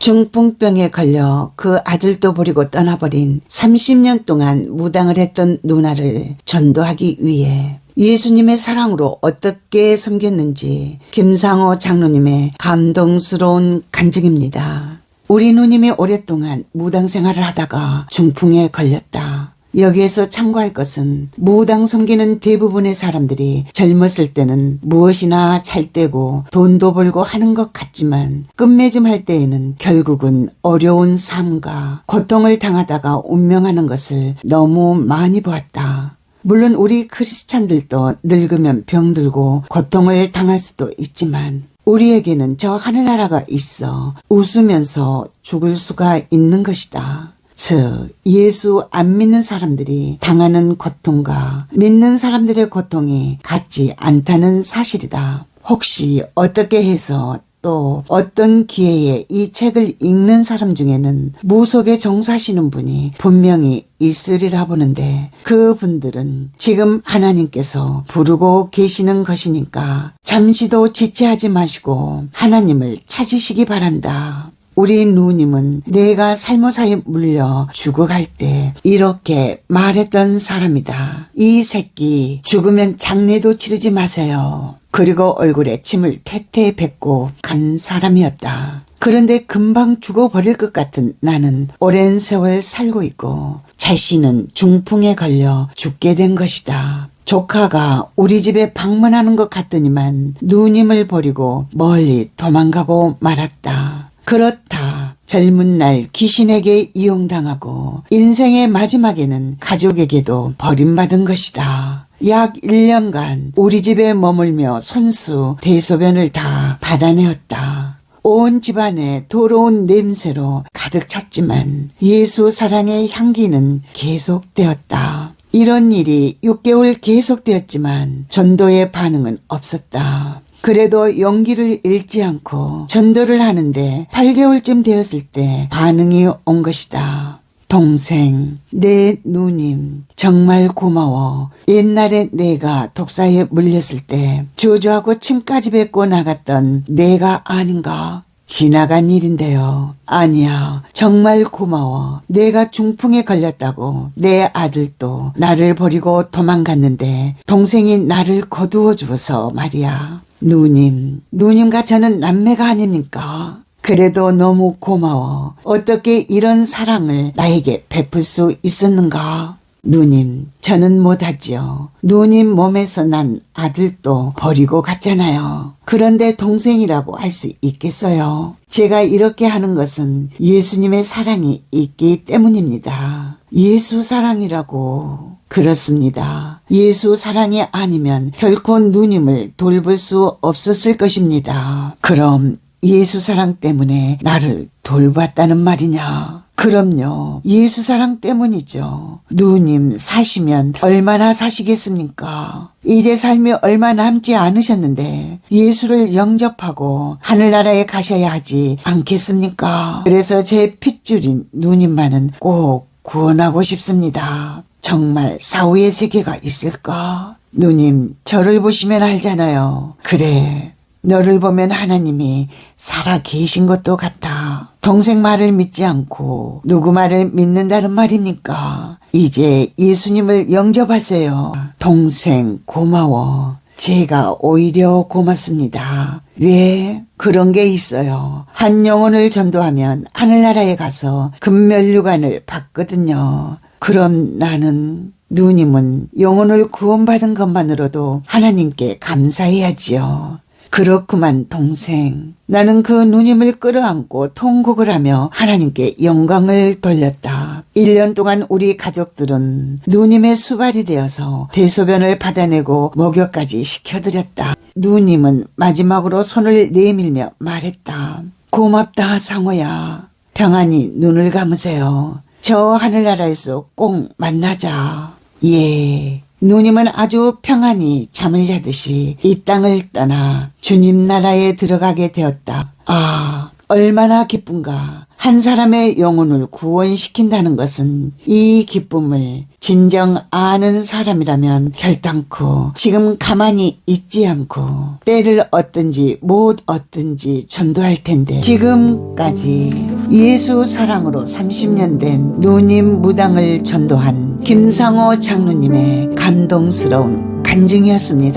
중풍병에 걸려 그 아들도 버리고 떠나버린 30년 동안 무당을 했던 누나를 전도하기 위해 예수님의 사랑으로 어떻게 섬겼는지 김상호 장로님의 감동스러운 간증입니다. 우리 누님이 오랫동안 무당 생활을 하다가 중풍에 걸렸다. 여기에서 참고할 것은 무당 섬기는 대부분의 사람들이 젊었을 때는 무엇이나 잘 되고 돈도 벌고 하는 것 같지만 끝맺음 할 때에는 결국은 어려운 삶과 고통을 당하다가 운명하는 것을 너무 많이 보았다. 물론 우리 크리스찬들도 늙으면 병들고 고통을 당할 수도 있지만 우리에게는 저 하늘나라가 있어 웃으면서 죽을 수가 있는 것이다. 즉 예수 안 믿는 사람들이 당하는 고통과 믿는 사람들의 고통이 같지 않다는 사실이다. 혹시 어떻게 해서 또 어떤 기회에 이 책을 읽는 사람 중에는 무속에 종사하시는 분이 분명히 있으리라 보는데 그분들은 지금 하나님께서 부르고 계시는 것이니까 잠시도 지체하지 마시고 하나님을 찾으시기 바란다. 우리 누님은 내가 살모사에 물려 죽어갈 때 이렇게 말했던 사람이다. 이 새끼 죽으면 장례도 치르지 마세요. 그리고 얼굴에 침을 퇴퇴 뱉고 간 사람이었다. 그런데 금방 죽어버릴 것 같은 나는 오랜 세월 살고 있고 자신은 중풍에 걸려 죽게 된 것이다. 조카가 우리 집에 방문하는 것 같더니만 누님을 버리고 멀리 도망가고 말았다. 그렇다. 젊은 날 귀신에게 이용당하고 인생의 마지막에는 가족에게도 버림받은 것이다. 약 1년간 우리 집에 머물며 손수 대소변을 다 받아내었다. 온 집안에 더러운 냄새로 가득 찼지만 예수 사랑의 향기는 계속되었다. 이런 일이 6개월 계속되었지만 전도의 반응은 없었다. 그래도 용기를 잃지 않고 전도를 하는데 8개월쯤 되었을 때 반응이 온 것이다. 동생, 내 누님 정말 고마워. 옛날에 내가 독사에 물렸을 때 주저하고 침까지 뱉고 나갔던 내가 아닌가? 지나간 일인데요. 아니야, 정말 고마워. 내가 중풍에 걸렸다고 내 아들도 나를 버리고 도망갔는데 동생이 나를 거두어 주어서 말이야. 누님과 저는 남매가 아닙니까? 그래도 너무 고마워. 어떻게 이런 사랑을 나에게 베풀 수 있었는가? 누님, 저는 못하지요. 누님 몸에서 난 아들도 버리고 갔잖아요. 그런데 동생이라고 할 수 있겠어요? 제가 이렇게 하는 것은 예수님의 사랑이 있기 때문입니다. 예수 사랑이라고. 그렇습니다. 예수 사랑이 아니면 결코 누님을 돌볼 수 없었을 것입니다. 그럼 예수 사랑 때문에 나를 돌봤다는 말이냐? 그럼요. 예수 사랑 때문이죠. 누님 사시면 얼마나 사시겠습니까? 이제 삶이 얼마 남지 않으셨는데 예수를 영접하고 하늘나라에 가셔야 하지 않겠습니까? 그래서 제 핏줄인 누님만은 꼭 구원하고 싶습니다. 정말 사후의 세계가 있을까? 누님, 저를 보시면 알잖아요. 그래, 너를 보면 하나님이 살아 계신 것도 같아. 동생 말을 믿지 않고 누구 말을 믿는다는 말입니까? 이제 예수님을 영접하세요. 동생 고마워. 제가 오히려 고맙습니다. 왜? 그런 게 있어요. 한 영혼을 전도하면 하늘나라에 가서 금면류관을 받거든요. 그럼 나는, 누님은 영혼을 구원받은 것만으로도 하나님께 감사해야지요. 그렇구만 동생. 나는 그 누님을 끌어안고 통곡을 하며 하나님께 영광을 돌렸다. 1년 동안 우리 가족들은 누님의 수발이 되어서 대소변을 받아내고 목욕까지 시켜드렸다. 누님은 마지막으로 손을 내밀며 말했다. 고맙다 상호야. 평안히 눈을 감으세요. 저 하늘나라에서 꼭 만나자. 예. 누님은 아주 평안히 잠을 자듯이 이 땅을 떠나 주님 나라에 들어가게 되었다. 아, 얼마나 기쁜가. 한 사람의 영혼을 구원시킨다는 것은 이 기쁨을 진정 아는 사람이라면 결단코 지금 가만히 있지 않고 때를 얻든지 못 얻든지 전도할 텐데 지금까지 예수 사랑으로 30년 된 누님 무당을 전도한 김상호 장로님의 감동스러운 간증이었습니다.